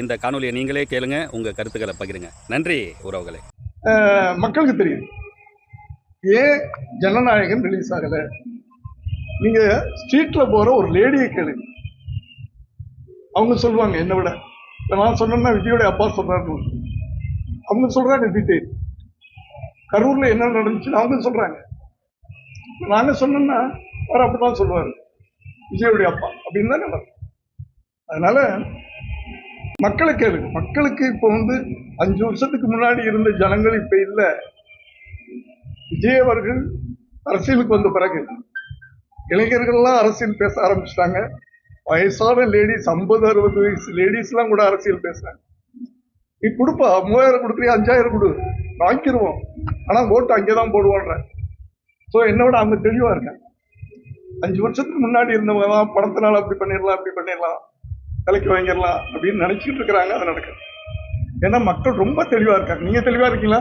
இந்த காணொலியை நீங்களே கேளுங்க, உங்க கருத்துக்களை பகிருங்க. நன்றி உறவுகளே. மக்களுக்கு தெரியும் ஏன் ஜனநாயகன் ரிலீஸ் ஆகல. நீங்க ஸ்ட்ரீட்ல போற ஒரு லேடியை கேளுங்க, அவங்க சொல்லுவாங்க. என்ன விட நான் சொன்னேன்னா விஜயோட அப்பா சொல்றாரு, அவங்க சொல்றாங்க டீட்டெயில். கரூர்ல என்ன நடந்துச்சுன்னு அவங்க சொல்றாங்க. நாங்க சொன்னோம்னா அவர் அப்படிதான் சொல்லுவாரு, விஜயோடைய அப்பா அப்படின்னு தான் நடக்கும். அதனால மக்களை கேளுங்க. மக்களுக்கு இப்போ 5 வருஷத்துக்கு முன்னாடி இருந்த ஜனங்கள் இப்ப இல்ல. விஜய் அவர்கள் அரசியலுக்கு வந்த பிறகு இளைஞர்கள்லாம் அரசியல் பேச ஆரம்பிச்சிட்டாங்க. வயசான லேடிஸ் 50-60 வயசு லேடிஸ் எல்லாம் கூட அரசியல் பேசுறாங்க. நீ கொடுப்பா, 3000 கொடுக்குறியா, 5000 கொடு, வாங்கிடுவோம், ஆனா ஓட்டு அங்கேதான் போடுவோன்ற. ஸோ என்னோட அவங்க தெளிவா இருக்காங்க. 5 வருஷத்துக்கு முன்னாடி இருந்தவங்க தான் பணத்தினால அப்படி பண்ணிடலாம் கலைக்கு வாங்கிடலாம் அப்படின்னு நினைச்சிட்டு இருக்கிறாங்க. அது நடக்குது. ஏன்னா மக்கள் ரொம்ப தெளிவா இருக்காங்க. நீங்க தெளிவா இருக்கீங்களா?